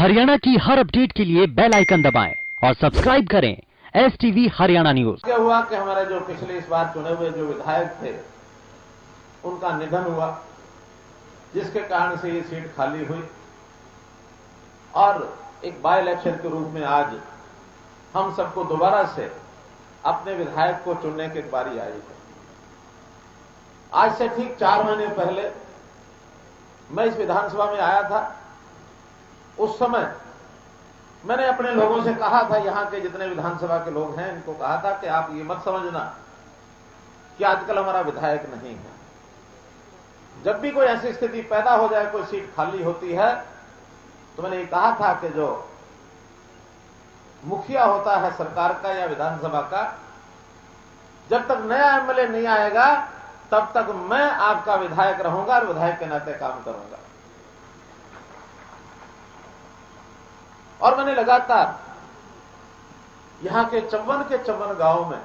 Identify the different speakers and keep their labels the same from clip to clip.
Speaker 1: हरियाणा की हर अपडेट के लिए बेल आइकन दबाएं और सब्सक्राइब करें STV हरियाणा न्यूज।
Speaker 2: क्या हुआ कि हमारे जो पिछले इस बार चुने हुए जो विधायक थे उनका निधन हुआ, जिसके कारण से ये सीट खाली हुई और एक बाय इलेक्शन के रूप में आज हम सबको दोबारा से अपने विधायक को चुनने की बारी आई है। आज से ठीक 4 महीने पहले मैं इस विधानसभा में आया था। उस समय मैंने अपने लोगों से कहा था, यहां के जितने विधानसभा के लोग हैं इनको कहा था कि आप ये मत समझना कि आजकल हमारा विधायक नहीं है। जब भी कोई ऐसी स्थिति पैदा हो जाए, कोई सीट खाली होती है, तो मैंने ये कहा था कि जो मुखिया होता है सरकार का या विधानसभा का, जब तक नया एमएलए नहीं आएगा तब तक मैं आपका विधायक रहूंगा और विधायक के नाते काम करूंगा। और मैंने लगातार यहां के 54 गांवों में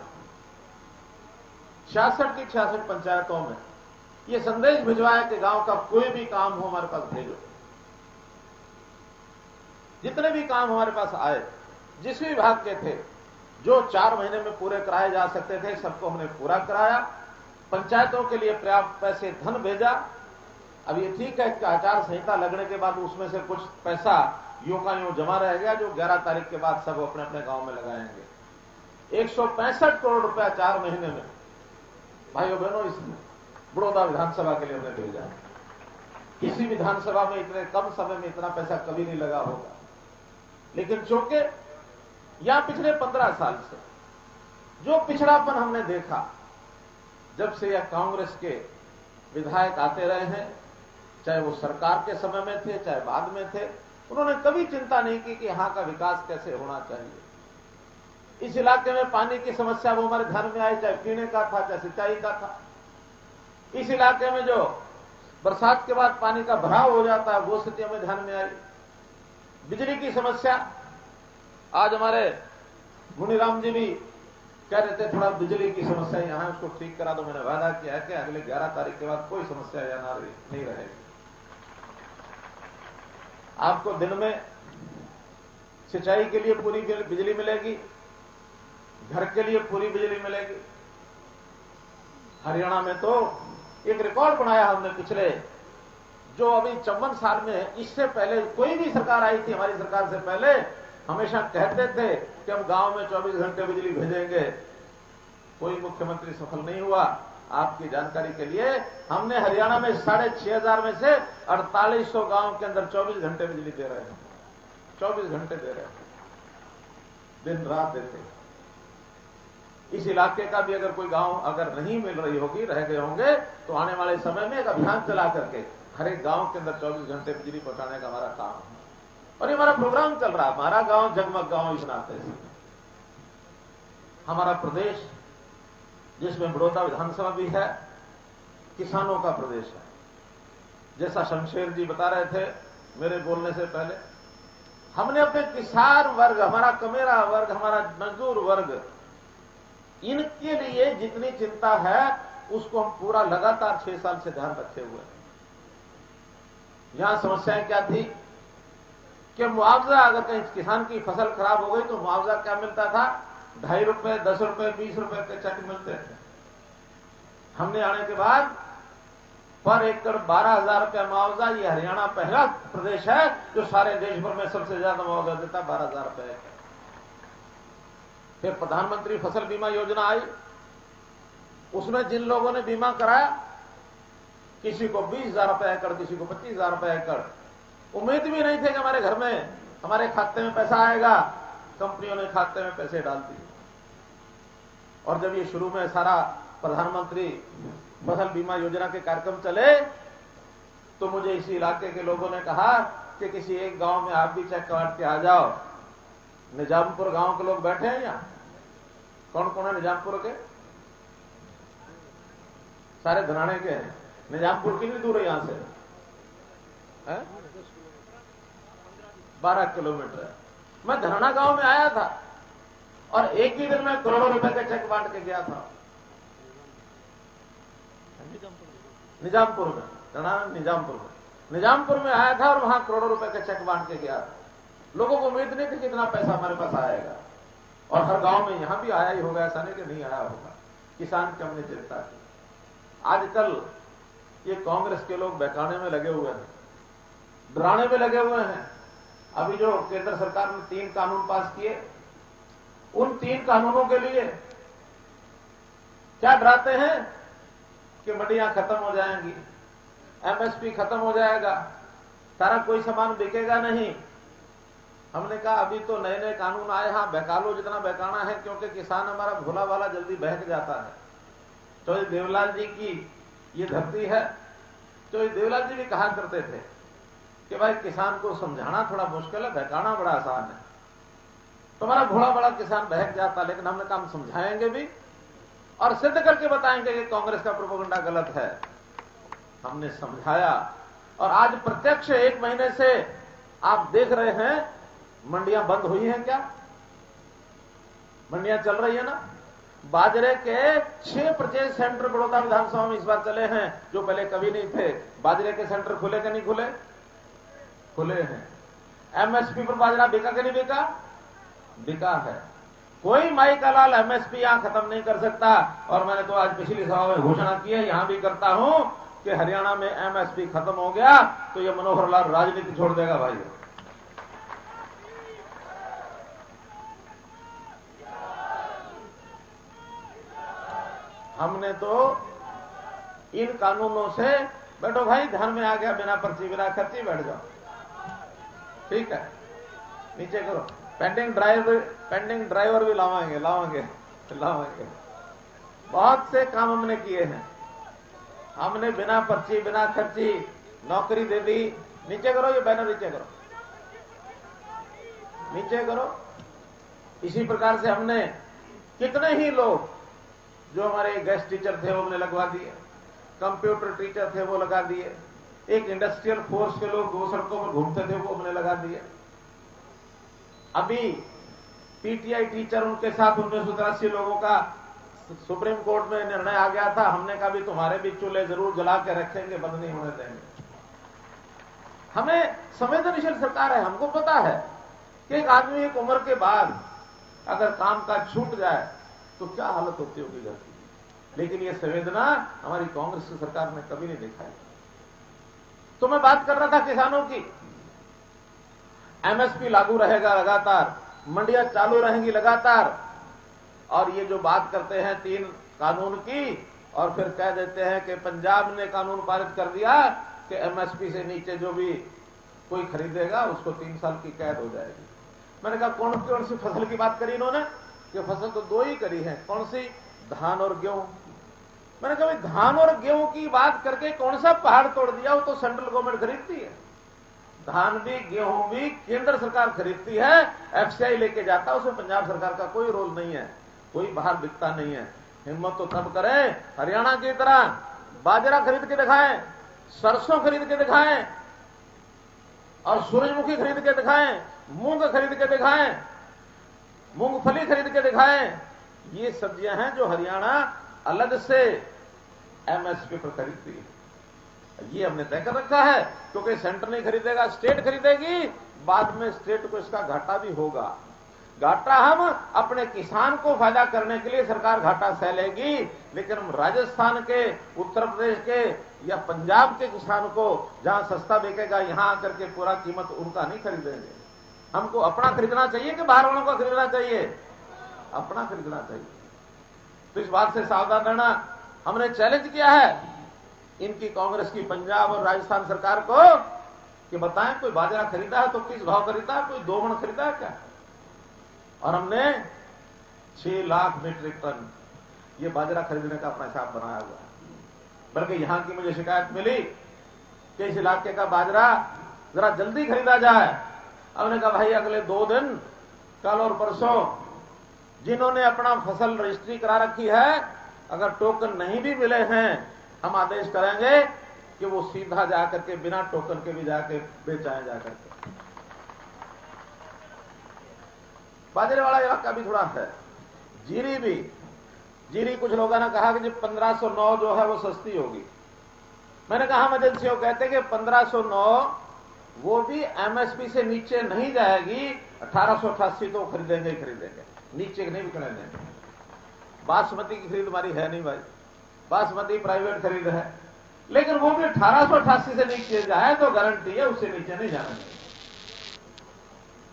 Speaker 2: 66 की 66 पंचायतों में यह संदेश भिजवाया कि गांव का कोई भी काम हो हमारे पास भेजो। जितने भी काम हमारे पास आए, जिस भी विभाग के थे, जो 4 महीने में पूरे कराए जा सकते थे, सबको हमने पूरा कराया। पंचायतों के लिए पर्याप्त पैसे धन भेजा। अब ये ठीक है कि आचार संहिता लगने के बाद उसमें से कुछ पैसा यूं का यूं जमा रह गया, जो 11 तारीख के बाद सब अपने अपने गांव में लगाएंगे। 165 करोड़ रुपया 4 महीने में भाइयों बहनों इस बड़ौदा विधानसभा के लिए हमने भेजा। किसी विधानसभा में इतने कम समय में इतना पैसा कभी नहीं लगा होगा। लेकिन चूंकि यहां पिछले 15 साल से जो पिछड़ापन हमने देखा, जब से यह कांग्रेस के विधायक आते रहे हैं, चाहे वो सरकार के समय में थे चाहे बाद में थे, उन्होंने कभी चिंता नहीं की कि यहां का विकास कैसे होना चाहिए। इस इलाके में पानी की समस्या वो हमारे ध्यान में आई, चाहे पीने का था चाहे सिंचाई का था। इस इलाके में जो बरसात के बाद पानी का भराव हो जाता है, वो स्थिति हमें ध्यान में आई। बिजली की समस्या, आज हमारे मुनिराम जी भी कह रहे थे थोड़ा बिजली की समस्या यहां है, उसको ठीक करा दो। मैंने वादा किया है कि अगले 11 तारीख के बाद कोई समस्या यहां नहीं रहेगी। आपको दिन में सिंचाई के लिए पूरी बिजली मिलेगी, घर के लिए पूरी बिजली मिलेगी। हरियाणा में तो एक रिकॉर्ड बनाया हमने पिछले, जो अभी 54 साल में, इससे पहले कोई भी सरकार आई थी, हमारी सरकार से पहले हमेशा कहते थे कि हम गांव में 24 घंटे बिजली भेजेंगे। कोई मुख्यमंत्री सफल नहीं हुआ। आपकी जानकारी के लिए, हमने हरियाणा में 6,500 में से 4800 गांव के अंदर 24 घंटे बिजली दे रहे हैं। 24 घंटे दे रहे हैं, दिन रात देते। इस इलाके का भी अगर कोई गांव अगर नहीं मिल रही होगी, रह गए होंगे, तो आने वाले समय में एक अभियान चला करके हर एक गांव के अंदर 24 घंटे बिजली पहुंचाने का हमारा काम है। और ये हमारा प्रोग्राम चल रहा है, हमारा गांव जगमग गांव इस नाते से। हमारा प्रदेश, जिसमें बड़ौदा विधानसभा भी है, किसानों का प्रदेश है। जैसा शमशेर जी बता रहे थे मेरे बोलने से पहले, हमने अपने किसान वर्ग, हमारा कमेरा वर्ग, हमारा मजदूर वर्ग, इनके लिए जितनी चिंता है उसको हम पूरा लगातार 6 साल से ध्यान रखे हुए हैं। यहां समस्याएं क्या थी कि मुआवजा, अगर कहीं किसान की फसल खराब हो गई तो मुआवजा क्या मिलता था? 2.5 रुपए, 10 रुपए, 20 रुपए के चेक मिलते थे। हमने आने के बाद पर एकड़ 12,000 रुपया मुआवजा, ये हरियाणा पहला प्रदेश है जो सारे देश भर में सबसे ज्यादा मुआवजा देता, 12,000 रुपए। फिर प्रधानमंत्री फसल बीमा योजना आई, उसमें जिन लोगों ने बीमा कराया, किसी को 20,000 रुपए एकड़, किसी को 25,000 रुपए एकड़, उम्मीद भी नहीं थे कि हमारे घर में, हमारे खाते में पैसा आएगा। कंपनियों ने खाते में पैसे डाल दिए। और जब ये शुरू में सारा प्रधानमंत्री फसल बीमा योजना के कार्यक्रम चले, तो मुझे इसी इलाके के लोगों ने कहा कि किसी एक गांव में आप भी चेक काट के आ जाओ। निजामपुर गांव के लोग बैठे हैं यहां, कौन कौन है निजामपुर के? सारे धनाने के हैं। निजामपुर कितनी दूर है यहां से? 12 किलोमीटर है। मैं धनाना गांव में आया था और एक ही दिन में करोड़ों रुपए का चेक बांट के गया था। निजामपुर में, निजामपुर में आया था और वहां करोड़ों रुपए का चेक बांट के गया था। लोगों को उम्मीद नहीं थी कि इतना पैसा हमारे पास आएगा, और हर गांव में यहां भी आया ही होगा, ऐसा नहीं कि नहीं आया होगा। किसान की हमने चिंता की। आजकल ये कांग्रेस के लोग बहकाने में लगे हुए हैं, डराने में लगे हुए हैं। अभी जो केंद्र सरकार ने 3 कानून पास किए, उन 3 कानूनों के लिए क्या डराते हैं कि मंडियां खत्म हो जाएंगी, एमएसपी खत्म हो जाएगा, सारा कोई सामान बिकेगा नहीं। हमने कहा अभी तो नए नए कानून आए, हां बहका लो जितना बहकाना है, क्योंकि किसान हमारा भोला वाला जल्दी बहक जाता है। तो ये देवलाल जी की ये धरती है। तो ये देवलाल जी भी कहा करते थे कि भाई किसान को समझाना थोड़ा मुश्किल है, बहकाना बड़ा आसान है। तुम्हारा भोला बड़ा किसान बहक जाता, लेकिन हमने कहा हम समझाएंगे भी और सिद्ध करके बताएंगे कि कांग्रेस का प्रोपेगेंडा गलत है। हमने समझाया और आज प्रत्यक्ष 1 महीने से आप देख रहे हैं मंडियां बंद हुई हैं क्या? मंडियां चल रही है ना। बाजरे के 6 परचेज सेंटर बड़ौदा विधानसभा में इस बार चले हैं, जो पहले कभी नहीं थे। बाजरे के सेंटर खुले कि नहीं खुले? खुले हैं। एमएसपी पर बाजरा बिका कि नहीं बिका? बिका है। कोई माई का लाल एमएसपी यहां खत्म नहीं कर सकता। और मैंने तो आज पिछली सभा में घोषणा की है, यहां भी करता हूं कि हरियाणा में एमएसपी खत्म हो गया तो ये मनोहर लाल राजनीति छोड़ देगा भाई। हमने तो इन कानूनों से, बैठो भाई, ध्यान में आ गया, बिना पर्ची बिना खर्ची बैठ जाओ, ठीक है, नीचे करो। पेंडिंग ड्राइवर भी लावाएंगे। बहुत से काम हमने किए हैं। हमने बिना पर्ची बिना खर्ची नौकरी दे दी। नीचे करो, ये बैनर नीचे करो। इसी प्रकार से हमने कितने ही लोग जो हमारे गेस्ट टीचर थे वो हमने लगवा दिए, कंप्यूटर टीचर थे वो लगा दिए, एक इंडस्ट्रियल फोर्स के लोग 2 सड़कों पर घूमते थे वो हमने लगा दिए। अभी पीटीआई टीचर, उनके साथ 1983 लोगों का सुप्रीम कोर्ट में निर्णय आ गया था। हमने कहा भी तुम्हारे भी चूल्हे जरूर जला के रखेंगे, बंद नहीं होने देंगे। हमें संवेदनशील सरकार है, हमको पता है कि एक आदमी एक उम्र के बाद अगर काम काज छूट जाए तो क्या हालत होती होगी घर की। लेकिन ये संवेदना हमारी कांग्रेस की सरकार ने कभी नहीं दिखाई। तो मैं बात कर रहा था किसानों की। एमएसपी लागू रहेगा लगातार, मंडियां चालू रहेंगी लगातार, और ये जो बात करते हैं 3 कानून की, और फिर कह देते हैं कि पंजाब ने कानून पारित कर दिया कि एमएसपी से नीचे जो भी कोई खरीदेगा उसको 3 साल की कैद हो जाएगी। मैंने कहा कौन सी फसल की बात करी इन्होंने? कि फसल तो 2 ही करी है। कौन सी? धान और गेहूं। मैंने कहा धान और गेहूं की बात करके कौन सा पहाड़ तोड़ दिया? वो तो सेंट्रल गवर्नमेंट खरीदती है। धान भी गेहूं भी केंद्र सरकार खरीदती है, एफसीआई लेके जाता है, उसमें पंजाब सरकार का कोई रोल नहीं है, कोई बाहर बिकता नहीं है। हिम्मत तो तब करें हरियाणा की तरह बाजरा खरीद के दिखाएं, सरसों खरीद के दिखाएं, और सूरजमुखी खरीद के दिखाएं, मूंग खरीद के दिखाएं, मूंगफली खरीद के दिखाएं। ये सब्जियां हैं जो हरियाणा अलग से एमएसपी पर खरीदती है। ये हमने तय कर रखा है, क्योंकि सेंटर नहीं खरीदेगा, स्टेट खरीदेगी। बाद में स्टेट को इसका घाटा भी होगा। घाटा हम अपने किसान को फायदा करने के लिए सरकार घाटा सह लेगी, लेकिन हम राजस्थान के, उत्तर प्रदेश के या पंजाब के किसान को जहां सस्ता बिकेगा यहां आकर के पूरा कीमत उनका नहीं खरीदेंगे। हमको अपना खरीदना चाहिए कि बाहर वालों का खरीदना चाहिए? अपना खरीदना चाहिए। तो इस बात से सावधान रहना। हमने चैलेंज किया है इनकी कांग्रेस की पंजाब और राजस्थान सरकार को कि बताएं कोई बाजरा खरीदा है तो किस भाव खरीदा है, कोई 2 मन खरीदा है क्या? और हमने 6 लाख मीट्रिक टन ये बाजरा खरीदने का अपना हिसाब बनाया हुआ है। बल्कि यहां की मुझे शिकायत मिली कि इस इलाके का बाजरा जरा जल्दी खरीदा जाए। हमने कहा भाई अगले 2 दिन, कल और परसों, जिन्होंने अपना फसल रजिस्ट्री करा रखी है, अगर टोकन नहीं भी मिले हैं, हम आदेश करेंगे कि वो सीधा जाकर के बिना टोकन के भी जाके बेचाए जाकर के। बाजरे वाला इलाका भी थोड़ा है। जीरी भी, जीरी कुछ लोगों ने कहा कि जब 1509 जो है वो सस्ती होगी। मैंने कहा हम एजेंसी को कहते हैं कि 1509 वो भी एमएसपी से नीचे नहीं जाएगी। 1888 तो खरीदेंगे ही खरीदेंगे, नीचे नहीं बिकने देंगे। बासमती की खरीद हमारी है नहीं भाई, बासमती प्राइवेट खरीद है, लेकिन वो भी 1888 से नीचे जाए तो गारंटी है उससे नीचे नहीं जाना चाहिए।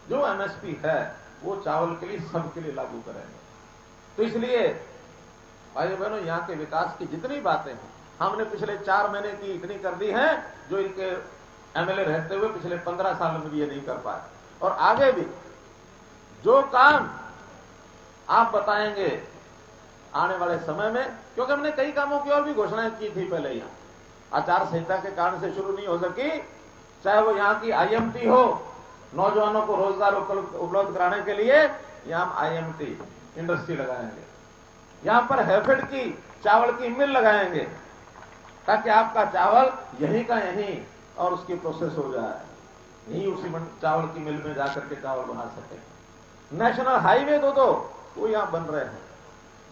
Speaker 2: जो एमएसपी है वो चावल के लिए सबके लिए लागू करेंगे। तो इसलिए भाई बहनों, यहां के विकास की जितनी बातें हैं हमने पिछले 4 महीने की इतनी कर दी हैं जो इनके एमएलए रहते हुए पिछले 15 साल में भी ये नहीं कर पाए। और आगे भी जो काम आप बताएंगे आने वाले समय में, क्योंकि हमने कई कामों की और भी घोषणाएं की थी पहले। यहां आचार संहिता के कारण से शुरू नहीं हो सकी, चाहे वो यहां की आईएमटी हो, नौजवानों को रोजगार उपलब्ध कराने के लिए यहां हम आईएमटी इंडस्ट्री लगाएंगे, यहां पर हैफेड की चावल की मिल लगाएंगे ताकि आपका चावल यहीं का यहीं और उसकी प्रोसेस हो जाए, यहीं उसी चावल की मिल में जाकर के चावल बना सके। नेशनल हाईवे दो वो यहां बन रहे हैं।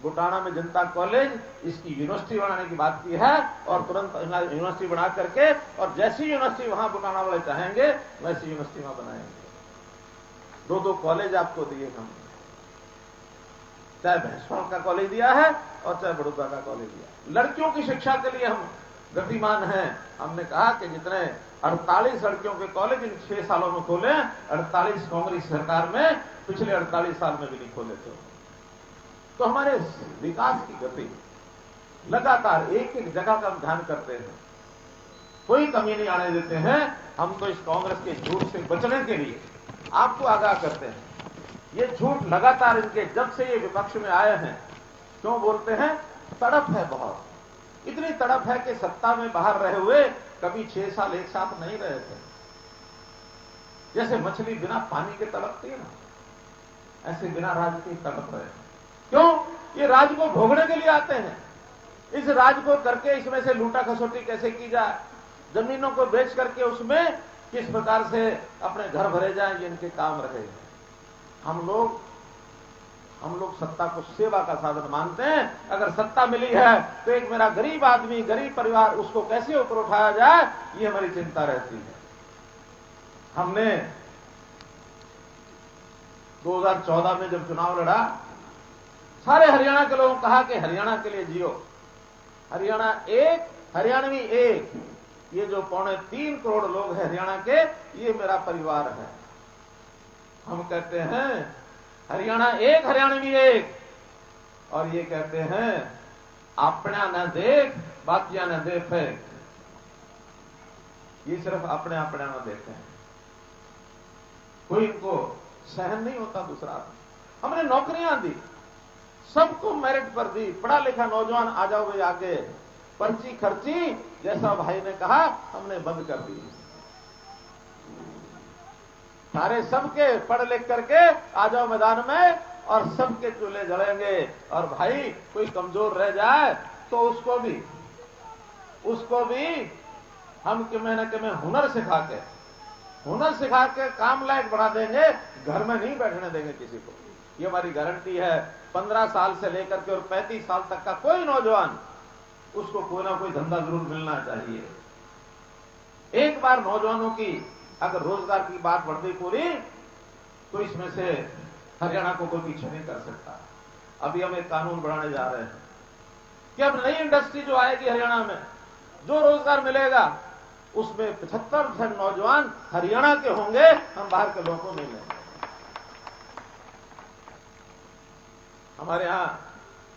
Speaker 2: बुटाना में जनता कॉलेज, इसकी यूनिवर्सिटी बनाने की बात की है और तुरंत यूनिवर्सिटी बना करके, और जैसी यूनिवर्सिटी वहां बुटाना वाले चाहेंगे वैसी यूनिवर्सिटी वहां बनाएंगे। 2 कॉलेज आपको दिए हम, चाहे भैंसवाल का कॉलेज दिया है और चाहे बड़ौदा का कॉलेज दिया। लड़कियों की शिक्षा के लिए हम गतिमान हैं। हमने कहा कि जितने 48 लड़कियों के कॉलेज इन 6 सालों में खोले, 48 कांग्रेस सरकार में पिछले 48 साल में भी नहीं खोले थे। तो हमारे विकास की गति लगातार एक एक जगह का हम ध्यान करते हैं, कोई कमी नहीं आने देते हैं। हम तो इस कांग्रेस के झूठ से बचने के लिए आपको आगाह करते हैं। ये झूठ लगातार इनके जब से ये विपक्ष में आए हैं, क्यों बोलते हैं? तड़प है बहुत, इतनी तड़प है कि सत्ता में बाहर रहे हुए कभी 6 साल एक साथ नहीं रहे थे। जैसे मछली बिना पानी के तड़पती है ना, ऐसे बिना राज के तड़प रहे हैं। क्यों? ये राज को भोगने के लिए आते हैं। इस राज को करके इसमें से लूटा खसोटी कैसे की जाए, जमीनों को बेच करके उसमें किस प्रकार से अपने घर भरे जाए, ये इनके काम रहे। हम लोग सत्ता को सेवा का साधन मानते हैं। अगर सत्ता मिली है तो एक मेरा गरीब आदमी, गरीब परिवार, उसको कैसे ऊपर उठाया जाए, ये हमारी चिंता रहती है। हमने 2014 में जब चुनाव लड़ा, सारे हरियाणा के लोगों ने कहा कि हरियाणा के लिए जियो, हरियाणा एक, हरियाणवी एक। ये जो 3.25 करोड़ लोग हैं हरियाणा के, ये मेरा परिवार है। हम कहते हैं हरियाणा एक, हरियाणवी एक, और ये कहते हैं अपना न देख बाकिया न दे फेंक। ये सिर्फ अपने अपना न देते हैं, कोई इनको सहन नहीं होता दूसरा। हमने नौकरियां दी, सबको मेरिट पर दी, पढ़ा लिखा नौजवान आ जाओ भाई आगे। पर्ची खर्ची जैसा भाई ने कहा हमने बंद कर दी। सारे सबके पढ़ लिख करके आ जाओ मैदान में और सबके चूल्हे जलेंगे। और भाई कोई कमजोर रह जाए तो उसको भी हम किमें न किमें हुनर सिखा के काम लायक बढ़ा देंगे, घर में नहीं बैठने देंगे किसी को। ये हमारी गारंटी है। 15 साल से लेकर के और 35 साल तक का कोई नौजवान, उसको कोई ना कोई धंधा जरूर मिलना चाहिए। एक बार नौजवानों की अगर रोजगार की बात बढ़ गई पूरी, तो इसमें से हरियाणा को कोई पीछे नहीं कर सकता। अभी हम एक कानून बनाने जा रहे हैं कि अब नई इंडस्ट्री जो आएगी हरियाणा में, जो रोजगार मिलेगा उसमें 75% नौजवान हरियाणा के होंगे, हम बाहर के लोगों को नहीं लेंगे। हमारे यहां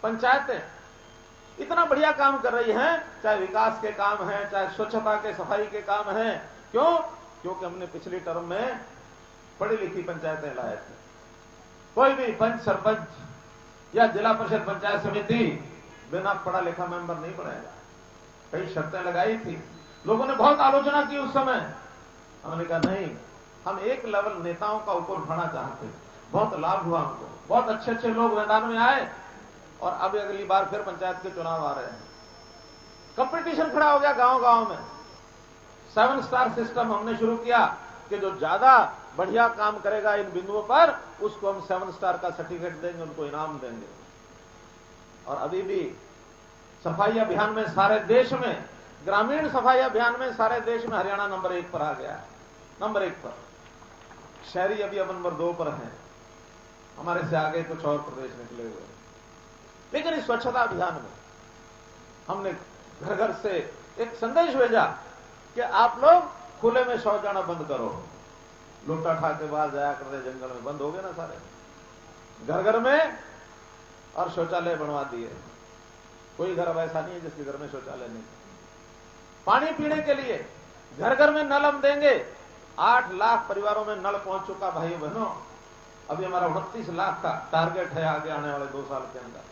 Speaker 2: पंचायतें इतना बढ़िया काम कर रही हैं, चाहे विकास के काम हैं, चाहे स्वच्छता के, सफाई के काम हैं। क्यों? क्योंकि हमने पिछली टर्म में पढ़ी लिखी पंचायतें लाए थे। कोई भी पंच, सरपंच या जिला परिषद पंचायत समिति बिना पढ़ा लिखा मेंबर नहीं बनेगा। कई शर्तें लगाई थी, लोगों ने बहुत आलोचना की उस समय। हमने कहा नहीं, हम एक लेवल नेताओं का ऊपर उठाना चाहते। बहुत लाभ हुआ हमको, बहुत अच्छे अच्छे लोग मैदान में आए। और अब अगली बार फिर पंचायत के चुनाव आ रहे हैं, कंपटीशन खड़ा हो गया गांव गांव में। 7 स्टार सिस्टम हमने शुरू किया कि जो ज्यादा बढ़िया काम करेगा इन बिंदुओं पर, उसको हम 7 स्टार का सर्टिफिकेट देंगे, उनको इनाम देंगे। और अभी भी सफाई अभियान में सारे देश में, ग्रामीण सफाई अभियान में सारे देश में हरियाणा नंबर 1 पर आ गया है। नंबर 1 पर। शहरी अभी अब नंबर 2 पर हैं, हमारे से आगे कुछ और प्रदेश निकले हुए हैं। लेकिन इस स्वच्छता अभियान में हमने घर घर से एक संदेश भेजा कि आप लोग खुले में शौच जाना बंद करो। लुट्टा खा के बाहर जाया करते जंगल में, बंद हो गए ना सारे, घर घर में, और शौचालय बनवा दिए। कोई घर अब ऐसा नहीं है जिसके घर में शौचालय नहीं। पानी पीने के लिए घर घर में नल हम देंगे। 8 लाख परिवारों में नल पहुंच चुका भाइयों बहनों। अभी हमारा 29 लाख का टारगेट है आगे आने वाले 2 साल के अंदर।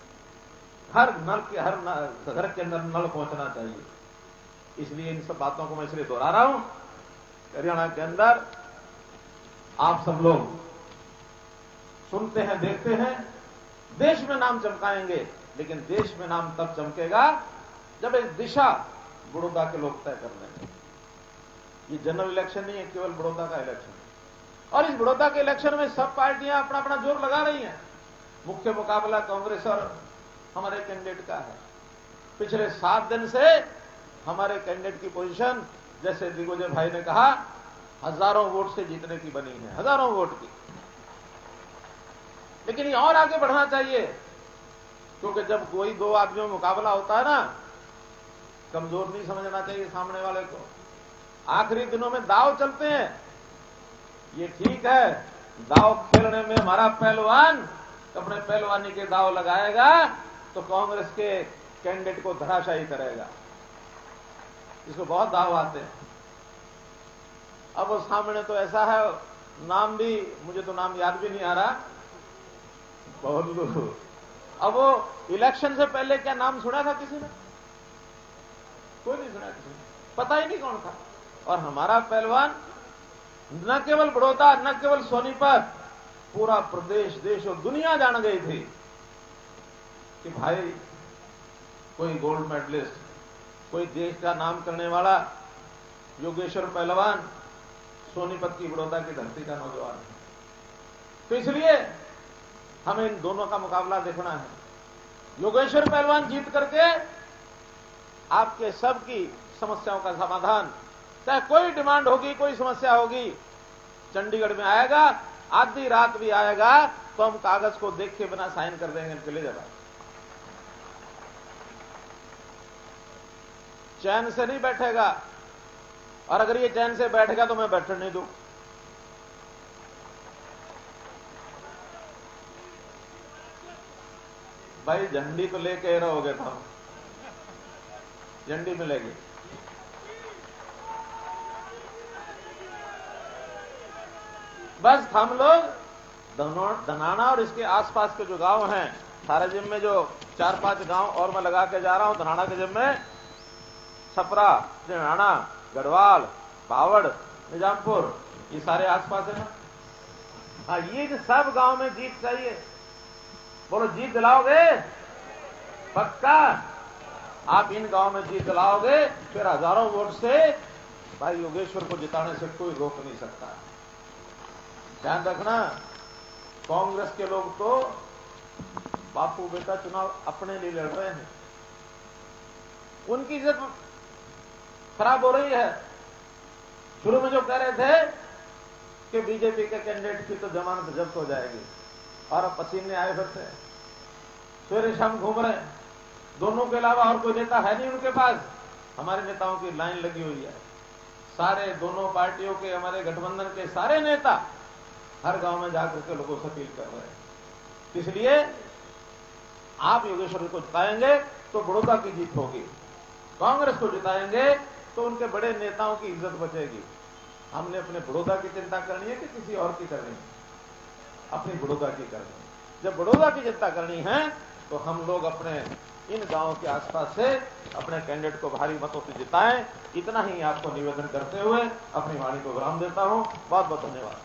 Speaker 2: हर घर के अंदर नल पहुंचना चाहिए। इसलिए इन सब बातों को मैं इसलिए दोहरा रहा हूं। हरियाणा के अंदर आप सब लोग सुनते हैं, देखते हैं, देश में नाम चमकाएंगे, लेकिन देश में नाम तब चमकेगा जब एक दिशा बड़ौदा के लोग तय कर लेंगे। ये जनरल इलेक्शन नहीं है, केवल बड़ौदा का इलेक्शन है। और इस बड़ौदा के इलेक्शन में सब पार्टियां अपना अपना जोर लगा रही हैं। मुख्य मुकाबला कांग्रेस और हमारे कैंडिडेट का है। पिछले 7 दिन से हमारे कैंडिडेट की पोजीशन, जैसे दिग्विजय भाई ने कहा, हजारों वोट से जीतने की बनी है, हजारों वोट की। लेकिन ये और आगे बढ़ना चाहिए, क्योंकि जब कोई 2 आदमियों में मुकाबला होता है ना, कमजोर नहीं समझना चाहिए सामने वाले को। आखिरी दिनों में दाव चलते हैं। ये ठीक है, दाव खेलने में हमारा पहलवान अपने पहलवानी के दाव लगाएगा तो कांग्रेस के कैंडिडेट को धराशायी करेगा। इसको बहुत दाव आते हैं। अब वो सामने तो ऐसा है, नाम भी, मुझे तो नाम याद भी नहीं आ रहा, बहुत लोग। अब वो इलेक्शन से पहले क्या नाम सुना था किसी ने? कोई नहीं सुना, किसी ने पता ही नहीं कौन था। और हमारा पहलवान न केवल बड़ौदा, न केवल सोनीपत, पूरा प्रदेश, देश और दुनिया जान गई थी कि भाई कोई गोल्ड मेडलिस्ट, कोई देश का नाम करने वाला योगेश्वर पहलवान सोनीपत की, बड़ौदा की धरती का नौजवान है। तो इसलिए हमें इन दोनों का मुकाबला देखना है। योगेश्वर पहलवान जीत करके आपके सबकी समस्याओं का समाधान, चाहे कोई डिमांड होगी, कोई समस्या होगी, चंडीगढ़ में आएगा, आधी रात भी आएगा तो हम कागज को देख के बिना साइन कर देंगे, चले जाएगा। चैन से नहीं बैठेगा, और अगर ये चैन से बैठेगा तो मैं बैठने नहीं दूं। भाई झंडी तो लेके रहोगे तुम, झंडी मिलेगी। बस हम लोग धनाना और इसके आसपास के जो गांव हैं, सारे जिम में जो 4-5 गांव और मैं लगा के जा रहा हूं। धनाना के जिम में छपरा, धनाना, गढ़वाल, बावड़, निजामपुर, ये सारे आसपास है ना। हाँ, ये सब गांव में जीत चाहिए। बोलो, जीत दिलाओगे? पक्का? आप इन गांव में जीत दिलाओगे, फिर हजारों वोट से भाई योगेश्वर को जिताने से कोई रोक नहीं सकता। ध्यान रखना, कांग्रेस के लोग तो बापू बेटा चुनाव अपने लिए लड़ रहे हैं। उनकी इज्जत खराब हो रही है। शुरू में जो कह रहे थे कि बीजेपी के कैंडिडेट की तो जमानत जब्त हो जाएगी, और अब पसीने आए फिरते हैं, सवेरे शाम घूम रहे हैं। दोनों के अलावा और कोई नेता है नहीं उनके पास। हमारे नेताओं की लाइन लगी हुई है। सारे दोनों पार्टियों के, हमारे गठबंधन के सारे नेता हर गांव में जाकर के लोगों से अपील कर रहे हैं। इसलिए आप योगेश्वर को जिताएंगे तो बड़ौदा की जीत होगी, कांग्रेस को जिताएंगे तो उनके बड़े नेताओं की इज्जत बचेगी। हमने अपने बड़ौदा की चिंता करनी है कि किसी और की करनी है? अपनी बड़ौदा की करनी है। जब बड़ौदा की चिंता करनी है तो हम लोग अपने इन गांवों के आसपास से अपने कैंडिडेट को भारी मतों से जिताएं। इतना ही आपको निवेदन करते हुए अपनी वाणी को विराम देता हूं। बहुत बहुत धन्यवाद।